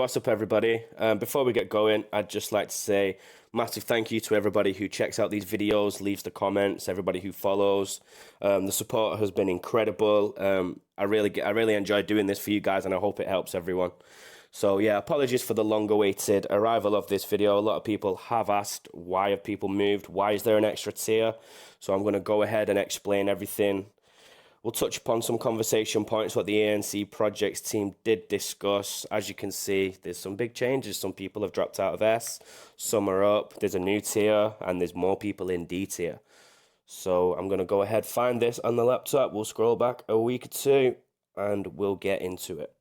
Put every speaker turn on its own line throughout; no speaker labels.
what's up, everybody? Before we get going, I'd just like to say massive thank you to everybody who checks out these videos, leaves the comments, everybody who follows. The support has been incredible. I really enjoy doing this for you guys, and I hope it helps everyone. So yeah, apologies for the long-awaited arrival of this video. A lot of people have asked, why have people moved? Why is there an extra tier? So I'm going to go ahead and explain everything. We'll touch upon some conversation points, what the ANC projects team did discuss. As you can see, there's some big changes. Some people have dropped out of S, some are up, there's a new tier, and there's more people in D tier. So I'm going to go ahead, find this on the laptop, we'll scroll back a week or two, and we'll get into it.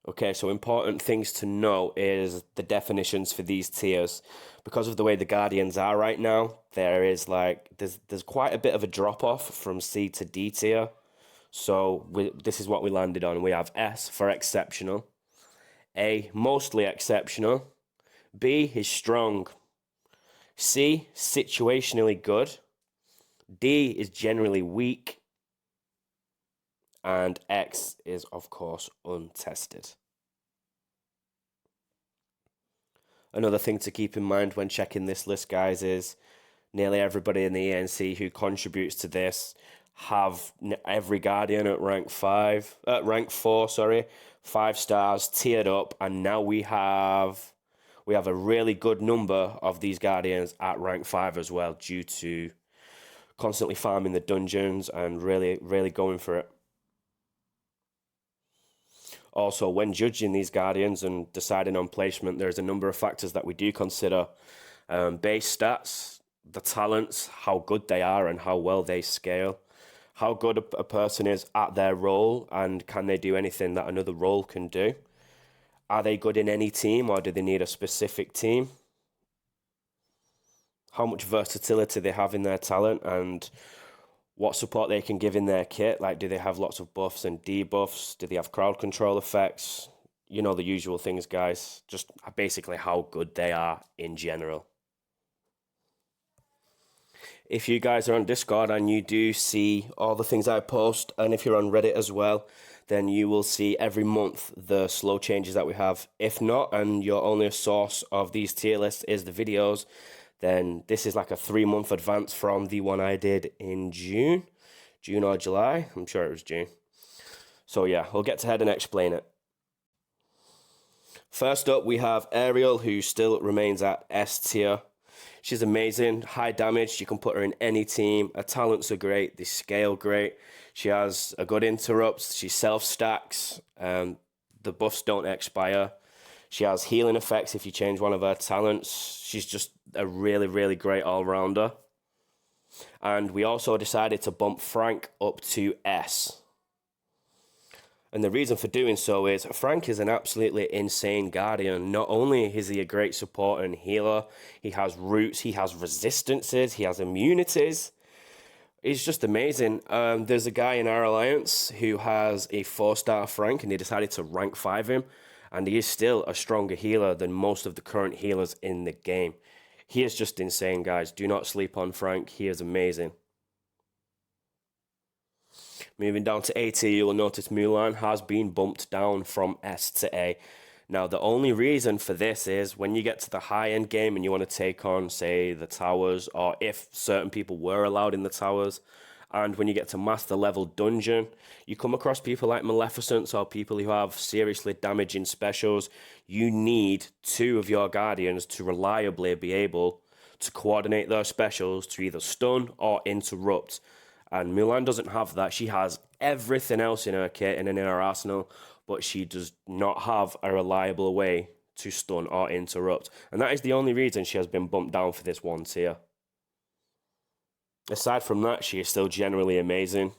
Okay, so important things to know is the definitions for these tiers. Because of the way the Guardians are right now, there's quite a bit of a drop off from C to D tier. So this is what we landed on. We have S for exceptional, A, mostly exceptional, B is strong, C, situationally good, D is generally weak, and X is, of course, untested. Another thing to keep in mind when checking this list, guys, is nearly everybody in the ANC who contributes to this have every Guardian at rank 4, 5 stars, tiered up, and now we have a really good number of these Guardians at rank 5 as well, due to constantly farming the dungeons and really going for it. Also, when judging these Guardians and deciding on placement, there's a number of factors that we do consider. Base stats, the talents, how good they are and how well they scale, how good a person is at their role and can they do anything that another role can do. Are they good in any team or do they need a specific team? How much versatility they have in their talent and what support they can give in their kit. Like, do they have lots of buffs and debuffs? Do they have crowd control effects? You know, the usual things, guys. Just basically how good they are in general. If you guys are on Discord and you do see all the things I post, and if you're on Reddit as well, then you will see every month the slow changes that we have. If not, and your only source of these tier lists is the videos, then this is like a 3-month advance from the one I did in June or July. I'm sure it was June. So yeah, we'll get ahead and explain it. First up, we have Ariel, who still remains at S tier. She's amazing, high damage. You can put her in any team. Her talents are great. They scale great. She has a good interrupts. She self-stacks. The buffs don't expire. She has healing effects if you change one of her talents. She's just a really great all-rounder. And we also decided to bump Frank up to S. And the reason for doing so is Frank is an absolutely insane Guardian. Not only is he a great support and healer, he has roots, he has resistances, he has immunities. He's just amazing. There's a guy in our alliance who has a 4-star Frank, and they decided to rank 5 him. And he is still a stronger healer than most of the current healers in the game. He is just insane, guys. Do not sleep on Frank. He is amazing. Moving down to A tier, you will notice Mulan has been bumped down from S to A. Now, the only reason for this is when you get to the high-end game and you want to take on, say, the towers, or if certain people were allowed in the towers, and when you get to master level dungeon, you come across people like Maleficents or people who have seriously damaging specials. You need 2 of your Guardians to reliably be able to coordinate their specials to either stun or interrupt. And Mulan doesn't have that. She has everything else in her kit and in her arsenal, but she does not have a reliable way to stun or interrupt. And that is the only reason she has been bumped down for this one tier. Aside from that, she is still generally amazing.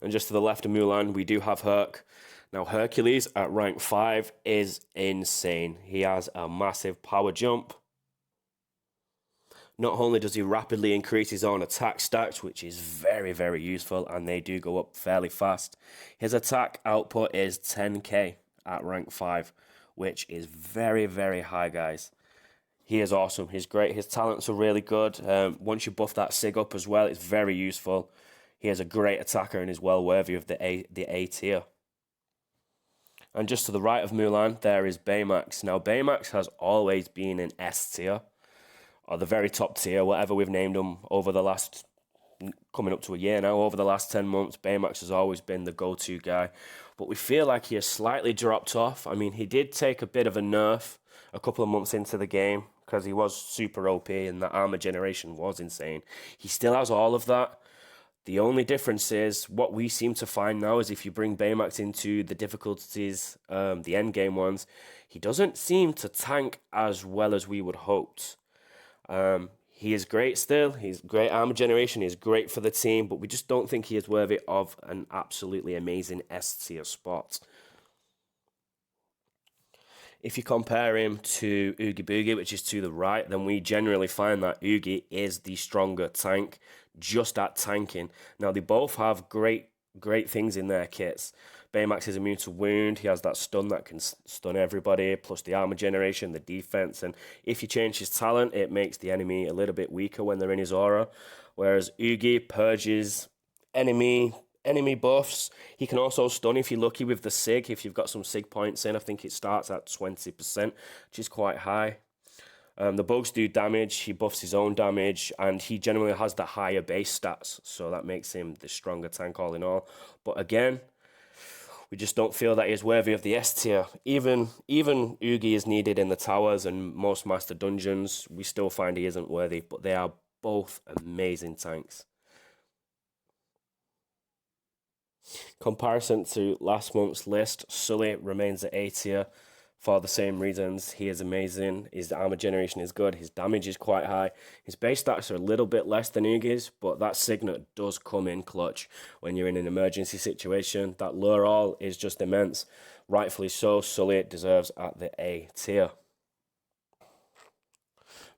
And just to the left of Mulan, we do have Herc. Now, Hercules at rank 5 is insane. He has a massive power jump. Not only does he rapidly increase his own attack stats, which is very useful, and they do go up fairly fast. His attack output is 10k at rank 5, which is very high, guys. He is awesome. He's great. His talents are really good. Once you buff that Sig up as well, it's very useful. He is a great attacker and is well worthy of the A tier. And just to the right of Mulan, there is Baymax. Now, Baymax has always been an S tier, or the very top tier, whatever we've named them over the last, coming up to a year now, over the last 10 months. Baymax has always been the go-to guy. But we feel like he has slightly dropped off. I mean, he did take a bit of a nerf a couple of months into the game because he was super OP and the armor generation was insane. He still has all of that. The only difference is what we seem to find now is if you bring Baymax into the difficulties, the end game ones, he doesn't seem to tank as well as we would hoped. He is great still. He's great armor generation. He's great for the team, but we just don't think he is worthy of an absolutely amazing S tier spot. If you compare him to Oogie Boogie, which is to the right, then we generally find that Oogie is the stronger tank, just at tanking. Now, they both have great things in their kits. Baymax is immune to wound. He has that stun that can stun everybody, plus the armor generation, the defense. And if you change his talent, it makes the enemy a little bit weaker when they're in his aura. Whereas Oogie purges enemy buffs. He can also stun if you're lucky with the SIG. If you've got some SIG points in, I think it starts at 20%, which is quite high. The bugs do damage, he buffs his own damage, and he generally has the higher base stats, so that makes him the stronger tank all in all. But again, we just don't feel that he's worthy of the S tier. Even Oogie is needed in the towers and most master dungeons. We still find he isn't worthy, but they are both amazing tanks. Comparison to last month's list, Sully remains at A tier for the same reasons. He is amazing. His armor generation is good. His damage is quite high. His base stats are a little bit less than Oogie's, but that signet does come in clutch when you're in an emergency situation. That lure all is just immense. Rightfully so, Sully deserves at the A tier.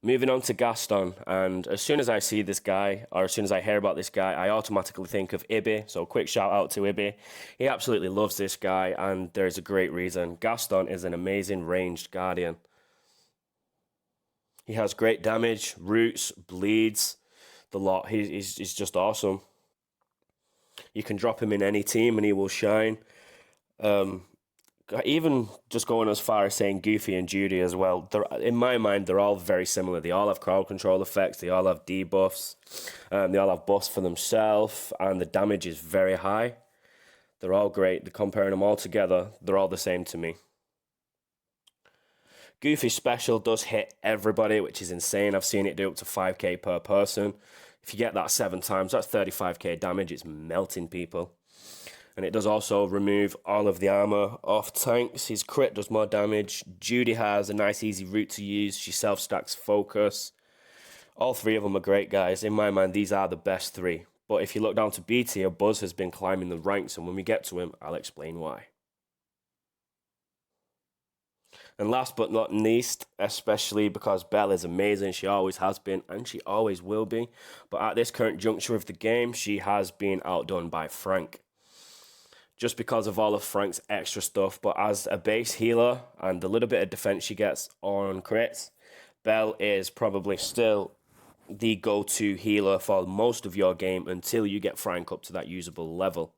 Moving on to Gaston, and as soon as I see this guy, or as soon as I hear about this guy, I automatically think of Ibby, so quick shout out to Ibby. He absolutely loves this guy, and there's a great reason. Gaston is an amazing ranged guardian. He has great damage, roots, bleeds, the lot. He's just awesome. You can drop him in any team and he will shine. Even just going as far as saying Goofy and Judy as well, in my mind, they're all very similar. They all have crowd control effects, they all have debuffs, they all have buffs for themselves, and the damage is very high. They're all great. Comparing them all together, they're all the same to me. Goofy's special does hit everybody, which is insane. I've seen it do up to 5k per person. If you get that 7 times, that's 35k damage. It's melting people. And it does also remove all of the armor off tanks. His crit does more damage. Judy has a nice easy route to use. She self-stacks focus. All 3 of them are great guys. In my mind, these are the best 3. But if you look down to B tier, Buzz has been climbing the ranks, and when we get to him, I'll explain why. And last but not least, especially because Belle is amazing, she always has been, and she always will be. But at this current juncture of the game, she has been outdone by Frank. Just because of all of Frank's extra stuff, but as a base healer and the little bit of defense she gets on crits, Belle is probably still the go-to healer for most of your game until you get Frank up to that usable level.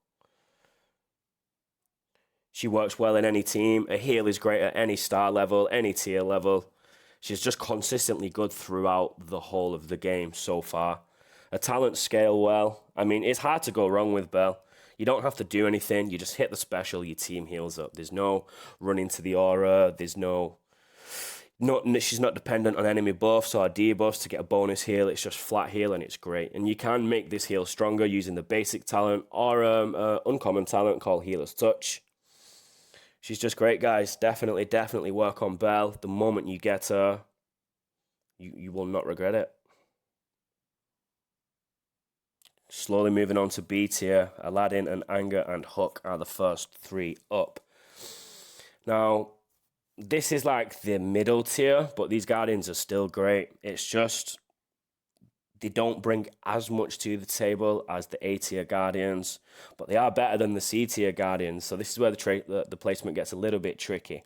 She works well in any team. A heal is great at any star level, any tier level. She's just consistently good throughout the whole of the game so far. Her talents scale well. I mean, it's hard to go wrong with Belle. You don't have to do anything. You just hit the special, your team heals up. There's no running to the aura. There's she's not dependent on enemy buffs or debuffs to get a bonus heal. It's just flat heal and it's great. And you can make this heal stronger using the basic talent or uncommon talent called Healer's Touch. She's just great, guys. Definitely work on Belle. The moment you get her, you will not regret it. Slowly moving on to B tier, Aladdin and Anger and Hook are the first 3 up. Now, this is like the middle tier, but these Guardians are still great. It's just, they don't bring as much to the table as the A tier Guardians, but they are better than the C tier Guardians, so this is where the placement gets a little bit tricky.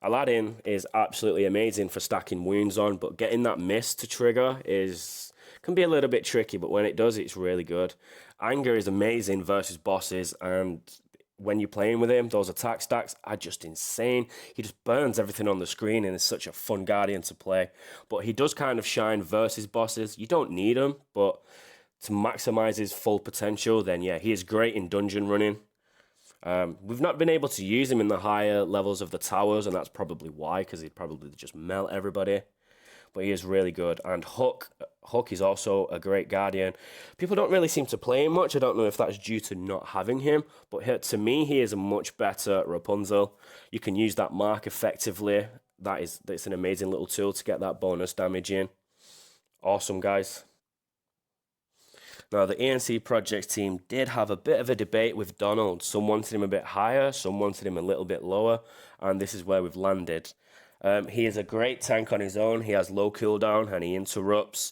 Aladdin is absolutely amazing for stacking wounds on, but getting that miss to trigger can be a little bit tricky, but when it does, it's really good. Anger is amazing versus bosses, and when you're playing with him, those attack stacks are just insane. He just burns everything on the screen and is such a fun guardian to play. But he does kind of shine versus bosses. You don't need him, but to maximize his full potential, then yeah, he is great in dungeon running. We've not been able to use him in the higher levels of the towers, and that's probably why, because he'd probably just melt everybody. But he is really good. And Hook is also a great guardian. People don't really seem to play him much. I don't know if that's due to not having him, but to me, he is a much better Rapunzel. You can use that mark effectively. That's an amazing little tool to get that bonus damage in. Awesome, guys. Now, the ENC Projects team did have a bit of a debate with Donald. Some wanted him a bit higher, some wanted him a little bit lower, and this is where we've landed. He is a great tank on his own. He has low cooldown and he interrupts.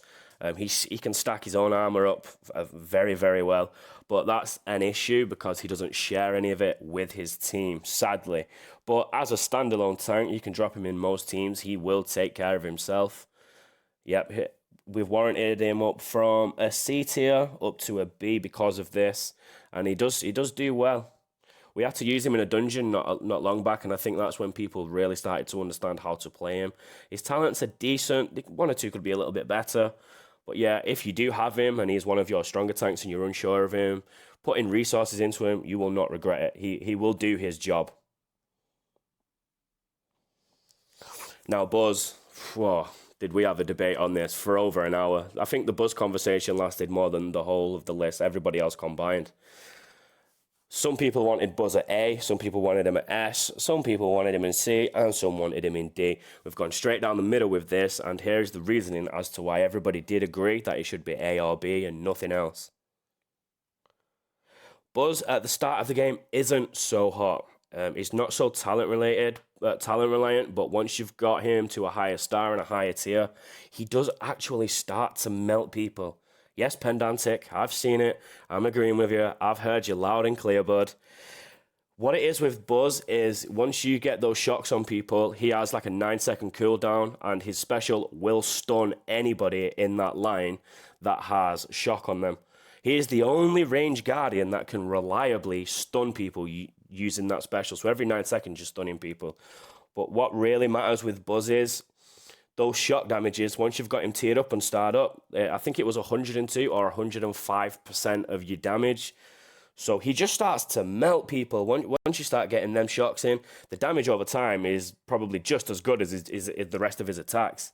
He can stack his own armor up very, very well. But that's an issue because he doesn't share any of it with his team, sadly. But as a standalone tank, you can drop him in most teams. He will take care of himself. Yep, we've warranted him up from a C tier up to a B because of this. And he does do well. We had to use him in a dungeon not long back, and I think that's when people really started to understand how to play him. His talents are decent. One or two could be a little bit better. But yeah, if you do have him and he's one of your stronger tanks and you're unsure of him, putting resources into him, you will not regret it. He will do his job. Now, Buzz, whoa, did we have a debate on this for over an hour. I think the Buzz conversation lasted more than the whole of the list, everybody else combined. Some people wanted Buzz at A, some people wanted him at S, some people wanted him in C, and some wanted him in D. We've gone straight down the middle with this, and here's the reasoning as to why everybody did agree that he should be A or B and nothing else. Buzz at the start of the game isn't so hot. He's not so talent reliant, but once you've got him to a higher star and a higher tier, he does actually start to melt people. Yes, pedantic, I've seen it, I'm agreeing with you, I've heard you loud and clear, bud. What it is with Buzz is once you get those shocks on people, he has like a 9-second cooldown, and his special will stun anybody in that line that has shock on them. He is the only range guardian that can reliably stun people using that special, so every 9 seconds you're stunning people. But what really matters with Buzz is those shock damages, once you've got him tiered up and starred up, I think it was 102 or 105% of your damage. So he just starts to melt people. Once you start getting them shocks in, the damage over time is probably just as good as the rest of his attacks.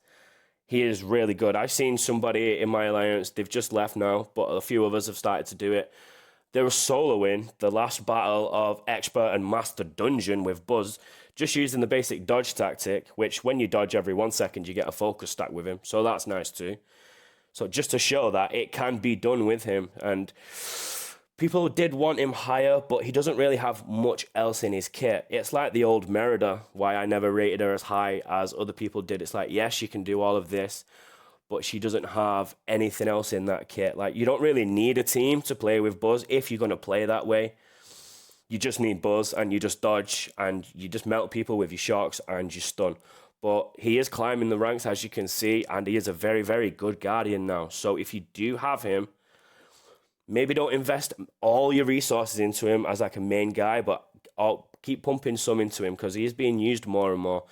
He is really good. I've seen somebody in my alliance, they've just left now, but a few others have started to do it. They were soloing the last battle of Expert and Master Dungeon with Buzz, just using the basic dodge tactic, which when you dodge every 1 second, you get a focus stack with him. So that's nice too. So just to show that it can be done with him. And people did want him higher, but he doesn't really have much else in his kit. It's like the old Merida, why I never rated her as high as other people did. It's like, yes, she can do all of this, but she doesn't have anything else in that kit. Like, you don't really need a team to play with Buzz if you're going to play that way. You just need Buzz, and you just dodge, and you just melt people with your shocks, and you stun. But he is climbing the ranks, as you can see, and he is a very, very good guardian now. So if you do have him, maybe don't invest all your resources into him as like a main guy, but I'll keep pumping some into him because he is being used more and more.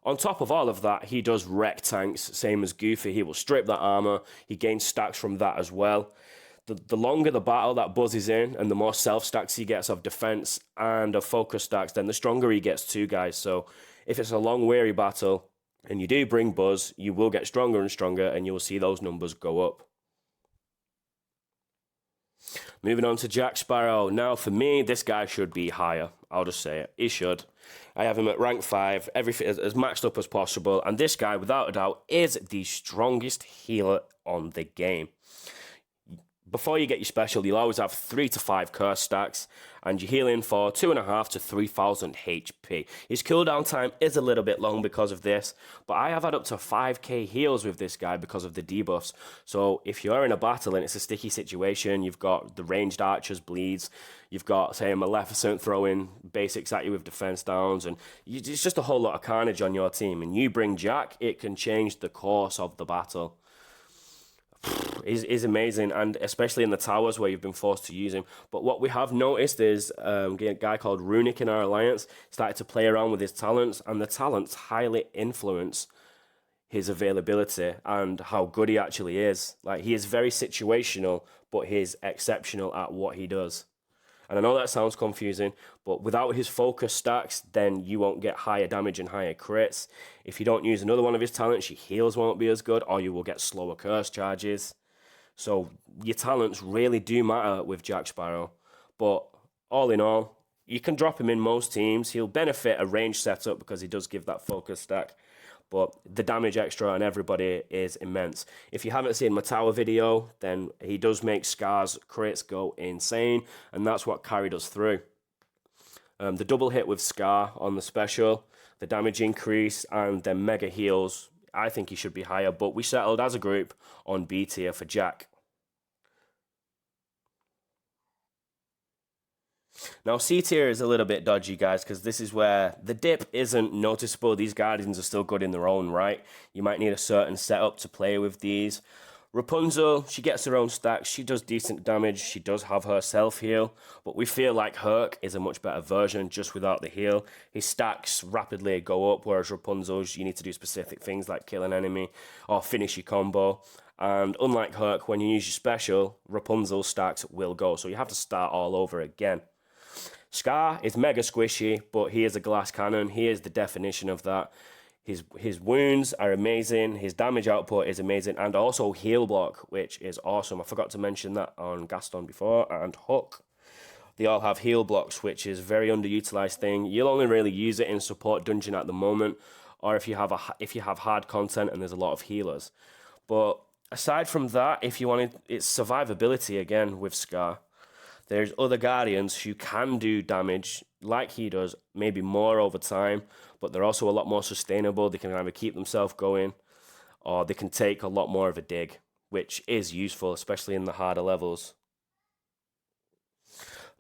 On top of all of that, he does wreck tanks, same as Goofy. He will strip that armor. He gains stacks from that as well. The longer the battle that Buzz is in and the more self-stacks he gets of defense and of focus stacks, then the stronger he gets too, guys. So if it's a long, weary battle and you do bring Buzz, you will get stronger and stronger and you will see those numbers go up. Moving on to Jack Sparrow. Now, for me, this guy should be higher. I'll just say it. He should. I have him at rank 5, everything as maxed up as possible. And this guy, without a doubt, is the strongest healer on the game. Before you get your special, you'll always have 3 to 5 curse stacks, and you're healing for 2,500 to 3,000 HP. His cooldown time is a little bit long because of this, but I have had up to 5k heals with this guy because of the debuffs. So if you're in a battle and it's a sticky situation, you've got the ranged archers bleeds, you've got, say, a Maleficent throwing basics at you with defense downs, and it's just a whole lot of carnage on your team. And you bring Jack, it can change the course of the battle. He's amazing, and especially in the towers where you've been forced to use him. But what we have noticed is a guy called Runic in our alliance started to play around with his talents, and the talents highly influence his availability and how good he actually is. Like, he is very situational, but he's exceptional at what he does. And I know that sounds confusing, but without his focus stacks, then you won't get higher damage and higher crits. If you don't use another one of his talents, your heals won't be as good, or you will get slower curse charges. So your talents really do matter with Jack Sparrow. But all in all, you can drop him in most teams. He'll benefit a range setup because he does give that focus stack. But the damage extra on everybody is immense. If you haven't seen my tower video, then he does make Scar's crits go insane, and that's what carried us through. The double hit with Scar on the special, the damage increase, and the mega heals, I think he should be higher, but we settled as a group on B tier for Jack. Now, C tier is a little bit dodgy, guys, because this is where the dip isn't noticeable. These Guardians are still good in their own right. You might need a certain setup to play with these. Rapunzel, she gets her own stacks. She does decent damage. She does have her self-heal. But we feel like Herc is a much better version just without the heal. His stacks rapidly go up, whereas Rapunzel's, you need to do specific things like kill an enemy or finish your combo. And unlike Herc, when you use your special, Rapunzel's stacks will go. So you have to start all over again. Scar is mega squishy, but he is a glass cannon. He is the definition of that. His wounds are amazing. His damage output is amazing. And also heal block, which is awesome. I forgot to mention that on Gaston before. And Hook. They all have heal blocks, which is a very underutilized thing. You'll only really use it in support dungeon at the moment, or if you have hard content and there's a lot of healers. But aside from that, if you wanted, it's survivability again with Scar. There's other Guardians who can do damage like he does, maybe more over time, but they're also a lot more sustainable. They can either keep themselves going, or they can take a lot more of a dig, which is useful, especially in the harder levels.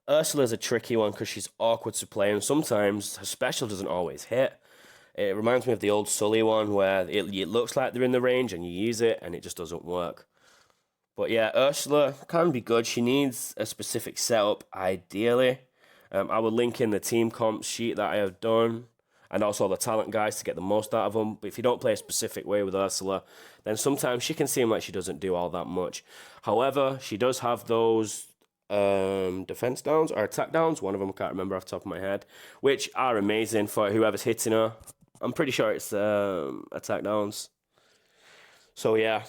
Ursula's a tricky one because she's awkward to play, and sometimes her special doesn't always hit. It reminds me of the old Sully one, where it looks like they're in the range, and you use it, and it just doesn't work. But yeah, Ursula can be good. She needs a specific setup, ideally. I will link in the team comp sheet that I have done, and also the talent guys to get the most out of them. But if you don't play a specific way with Ursula, then sometimes she can seem like she doesn't do all that much. However, she does have those defense downs or attack downs. One of them I can't remember off the top of my head, which are amazing for whoever's hitting her. I'm pretty sure it's attack downs. So yeah,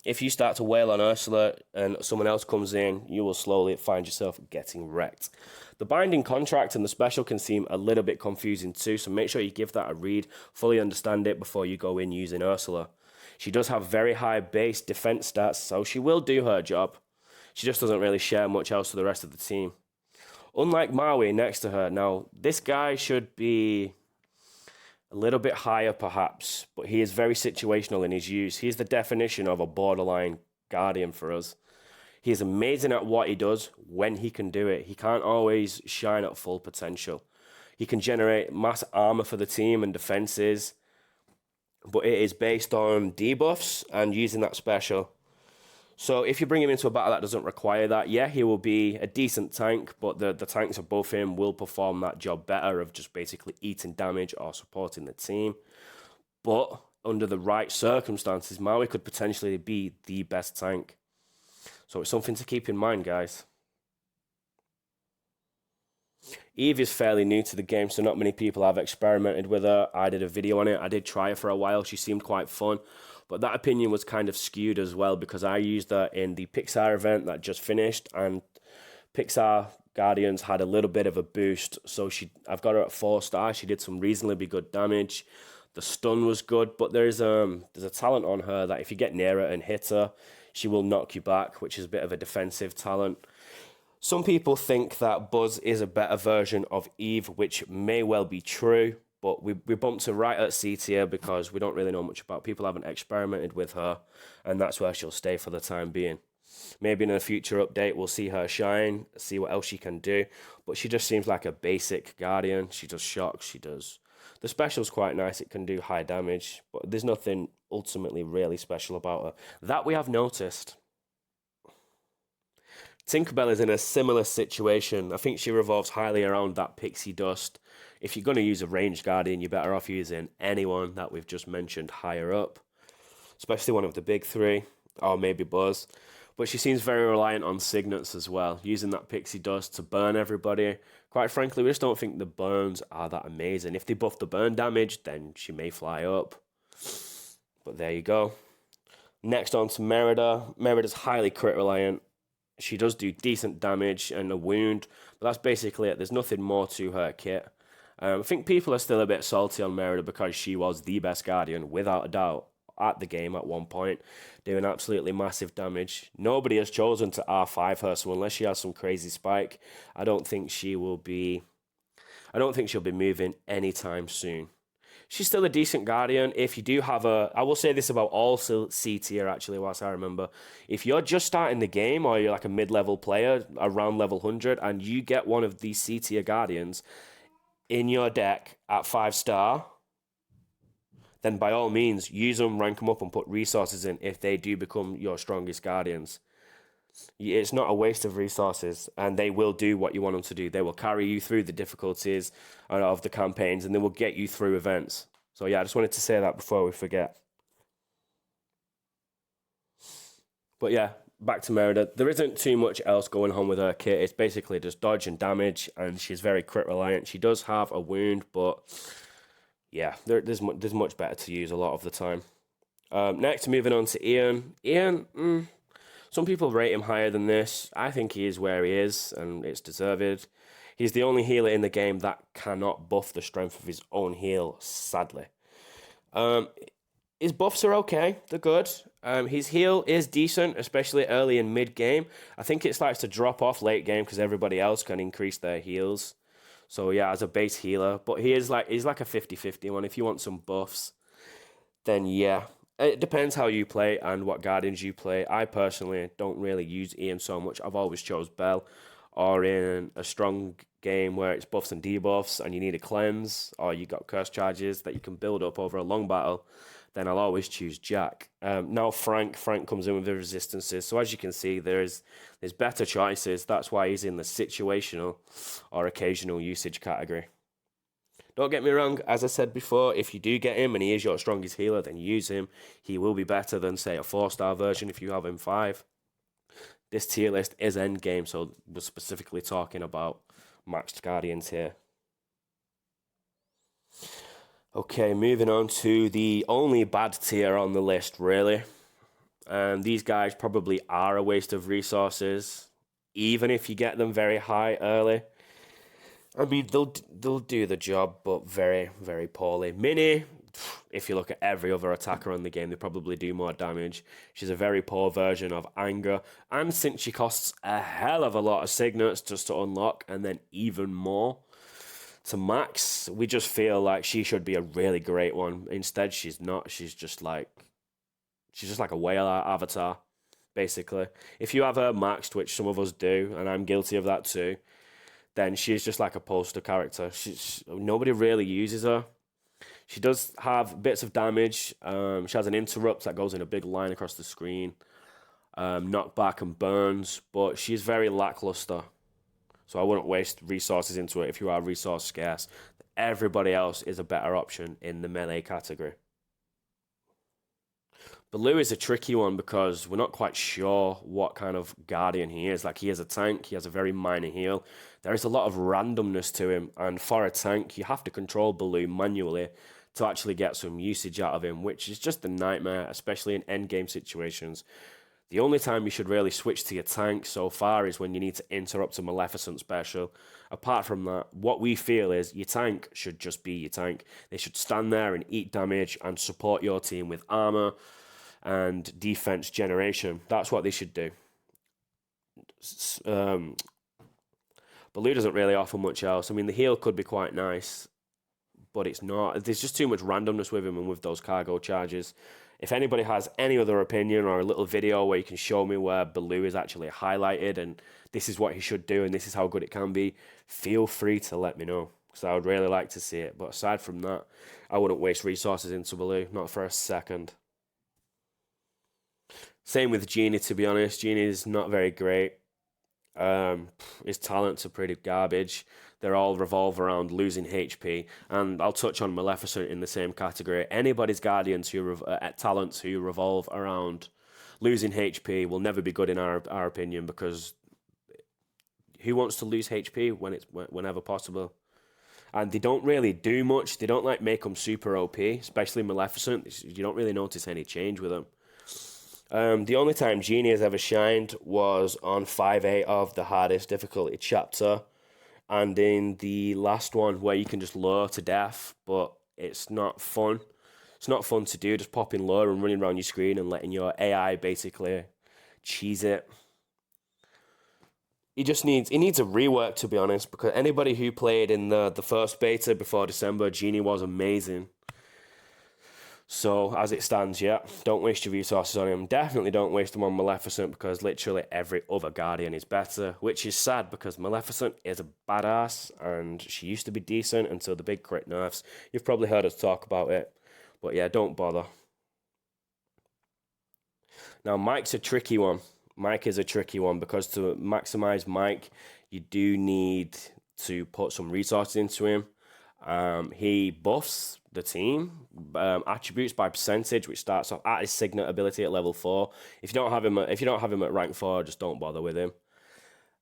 if you start to wail on Ursula and someone else comes in, you will slowly find yourself getting wrecked. The binding contract and the special can seem a little bit confusing too, so make sure you give that a read, fully understand it before you go in using Ursula. She does have very high base defense stats, so she will do her job. She just doesn't really share much else to the rest of the team. Unlike Maui next to her, now this guy should be a little bit higher perhaps, but he is very situational in his use. He's the definition of a borderline guardian for us. He is amazing at what he does when he can do it. He can't always shine at full potential. He can generate mass armor for the team and defenses, but it is based on debuffs and using that special. So if you bring him into a battle that doesn't require that, yeah, he will be a decent tank, but the tanks above him will perform that job better of just basically eating damage or supporting the team. But under the right circumstances, Maui could potentially be the best tank. So it's something to keep in mind, guys. Eve is fairly new to the game, so not many people have experimented with her. I did a video on it. I did try her for a while. She seemed quite fun. But that opinion was kind of skewed as well because I used her in the Pixar event that just finished, and Pixar Guardians had a little bit of a boost. So I've got her at 4 stars. She did some reasonably good damage. The stun was good, but there's a talent on her that if you get near her and hit her, she will knock you back, which is a bit of a defensive talent. Some people think that Buzz is a better version of Eve, which may well be true, but we bumped her right at C tier because we don't really know much about. People haven't experimented with her, and that's where she'll stay for the time being. Maybe in a future update we'll see her shine, see what else she can do, but she just seems like a basic Guardian. She does shocks, she does... The special's quite nice, it can do high damage, but there's nothing ultimately really special about her. That we have noticed. Tinkerbell is in a similar situation. I think she revolves highly around that pixie dust. If you're going to use a ranged guardian, you're better off using anyone that we've just mentioned higher up, especially one of the big three, or maybe Buzz. But she seems very reliant on signets as well, using that pixie dust to burn everybody. Quite frankly, we just don't think the burns are that amazing. If they buff the burn damage, then she may fly up. But there you go. Next on to Merida. Merida's highly crit reliant. She does do decent damage and a wound, but that's basically it. There's nothing more to her kit. I think people are still a bit salty on Merida because she was the best Guardian, without a doubt, at the game at one point, doing absolutely massive damage. Nobody has chosen to R5 her, so unless she has some crazy spike, I don't think she'll be moving anytime soon. She's still a decent Guardian. If you do have I will say this about all C tier actually, whilst I remember. If you're just starting the game or you're like a mid-level player around level 100 and you get one of these C tier Guardians in your deck at 5-star, then by all means, use them, rank them up, and put resources in if they do become your strongest Guardians. It's not a waste of resources, and they will do what you want them to do. They will carry you through the difficulties of the campaigns, and they will get you through events. So yeah, I just wanted to say that before we forget. But yeah, back to Merida. There isn't too much else going on with her kit. It's basically just dodge and damage, and she's very crit reliant. She does have a wound, but yeah, there's much better to use a lot of the time. Next, moving on to Ian. Ian, some people rate him higher than this. I think he is where he is, and it's deserved. He's the only healer in the game that cannot buff the strength of his own heal, sadly. His buffs are okay. They're good. His heal is decent, especially early and mid-game. I think it starts to drop off late game because everybody else can increase their heals. So yeah, as a base healer. But he's like a 50-50 one. If you want some buffs, then yeah. It depends how you play and what Guardians you play. I personally don't really use Ian so much. I've always chose Belle, or in a strong game where it's buffs and debuffs and you need a cleanse, or you got curse charges that you can build up over a long battle, then I'll always choose Jack. Now Frank comes in with the resistances. So as you can see, there's better choices. That's why he's in the situational or occasional usage category. Don't get me wrong, as I said before, if you do get him and he is your strongest healer, then use him. He will be better than, say, a 4-star version if you have him 5. This tier list is endgame, so we're specifically talking about maxed Guardians here. Okay, moving on to the only bad tier on the list, really. These guys probably are a waste of resources, even if you get them very high early. I mean, they'll do the job, but very, very poorly. Minnie, if you look at every other attacker on the game, they probably do more damage. She's a very poor version of Anger, and since she costs a hell of a lot of signets just to unlock, and then even more to max, we just feel like she should be a really great one. Instead, she's not. She's just like a whale avatar, basically. If you have her maxed, which some of us do, and I'm guilty of that too, then she's just like a poster character. Nobody really uses her. She does have bits of damage. She has an interrupt that goes in a big line across the screen. Knockback and burns, but she's very lackluster. So I wouldn't waste resources into it if you are resource scarce. Everybody else is a better option in the melee category. Baloo is a tricky one because we're not quite sure what kind of Guardian he is. Like, he is a tank, he has a very minor heal. There is a lot of randomness to him, and for a tank, you have to control Baloo manually to actually get some usage out of him, which is just a nightmare, especially in endgame situations. The only time you should really switch to your tank so far is when you need to interrupt a Maleficent special. Apart from that, what we feel is your tank should just be your tank. They should stand there and eat damage and support your team with armor and defense generation. That's what they should do. Baloo doesn't really offer much else. I mean, the heal could be quite nice, but it's not. There's just too much randomness with him and with those cargo charges. If anybody has any other opinion or a little video where you can show me where Baloo is actually highlighted and this is what he should do and this is how good it can be, feel free to let me know, because I would really like to see it. But aside from that, I wouldn't waste resources into Baloo, not for a second. Same with Genie, to be honest. Genie is not very great. His talents are pretty garbage. They're all revolve around losing HP, and I'll touch on Maleficent in the same category. Anybody's guardians talents who revolve around losing HP will never be good in our opinion, because who wants to lose HP whenever possible? And they don't really do much. They don't like make them super OP, especially Maleficent. You don't really notice any change with them. The only time Genie has ever shined was on 5A of the hardest difficulty chapter, and in the last one where you can just lure to death, but it's not fun. It's not fun to do, just popping lure and running around your screen and letting your AI basically cheese it. He needs a rework, to be honest, because anybody who played in the first beta before December, Genie was amazing. So, as it stands, yeah, don't waste your resources on him. Definitely don't waste them on Maleficent, because literally every other Guardian is better, which is sad because Maleficent is a badass, and she used to be decent until the big crit nerfs. You've probably heard us talk about it, but yeah, don't bother. Now, Mike's a tricky one. Mike is a tricky one, because to maximize Mike, you do need to put some resources into him. He buffs the team attributes by percentage, which starts off at his signet ability at level 4. If you don't have him at rank 4, just don't bother with him.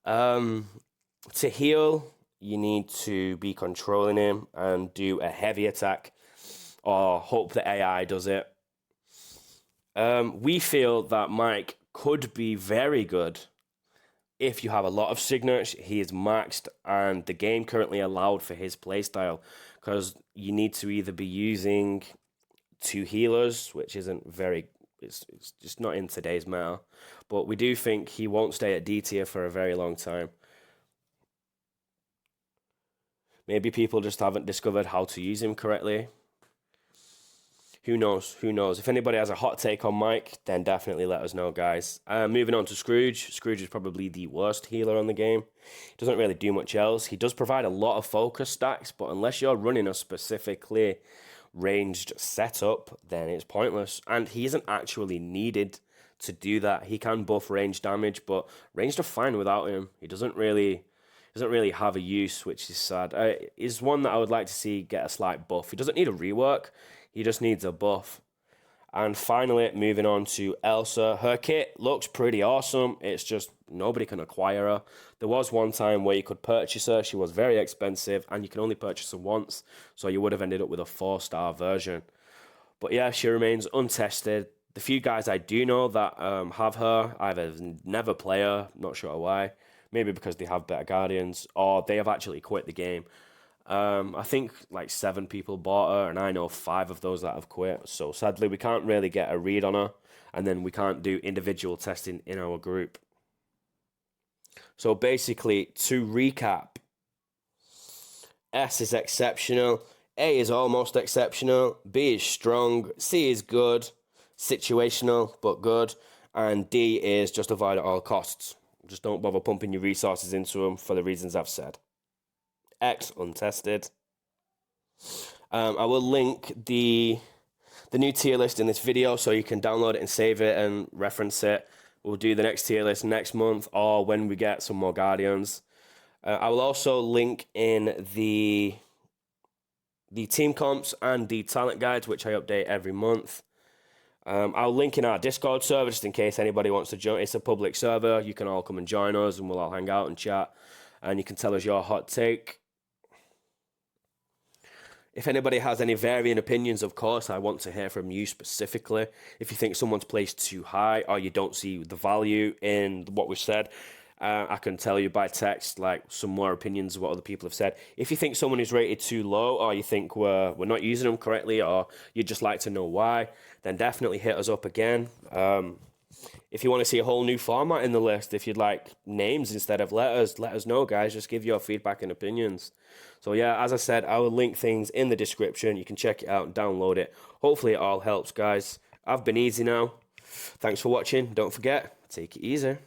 To heal, you need to be controlling him and do a heavy attack, or hope the AI does it. We feel that Mike could be very good if you have a lot of signets. He is maxed, and the game currently allowed for his playstyle, because you need to either be using 2 healers, which isn't very, it's just not in today's meta, but we do think he won't stay at D tier for a very long time. Maybe people just haven't discovered how to use him correctly. Who knows? Who knows? If anybody has a hot take on Mike, then definitely let us know, guys. Moving on to Scrooge. Scrooge is probably the worst healer on the game. He doesn't really do much else. He does provide a lot of focus stacks, but unless you're running a specifically ranged setup, then it's pointless. And he isn't actually needed to do that. He can buff range damage, but ranged are fine without him. He doesn't really have a use, which is sad. Is one that I would like to see get a slight buff. He doesn't need a rework. He just needs a buff. And finally, moving on to Elsa. Her kit looks pretty awesome. It's just nobody can acquire her. There was one time where you could purchase her. She was very expensive, and you can only purchase her once. So you would have ended up with a 4-star version. But yeah, she remains untested. The few guys I do know that have her either never play her, not sure why. Maybe because they have better guardians, or they have actually quit the game. I think like 7 people bought her, and I know 5 of those that have quit. So sadly, we can't really get a read on her, and then we can't do individual testing in our group. So basically, to recap, S is exceptional, A is almost exceptional, B is strong, C is good, situational but good, and D is just avoid at all costs. Just don't bother pumping your resources into them for the reasons I've said. X untested. I will link the new tier list in this video so you can download it and save it and reference it. We'll do the next tier list next month, or when we get some more Guardians. I will also link in the team comps and the talent guides, which I update every month. I'll link in our Discord server just in case anybody wants to join. It's a public server. You can all come and join us, and we'll all hang out and chat, and you can tell us your hot take. If anybody has any varying opinions, of course, I want to hear from you specifically. If you think someone's placed too high, or you don't see the value in what we've said, I can tell you by text like some more opinions of what other people have said. If you think someone is rated too low, or you think we're not using them correctly, or you'd just like to know why, then definitely hit us up again. If you want to see a whole new format in the list, if you'd like names instead of letters, let us know, guys. Just give your feedback and opinions. So yeah, as I said, I will link things in the description. You can check it out and download it. Hopefully it all helps, guys. I've been easy now. Thanks for watching. Don't forget, take it easy.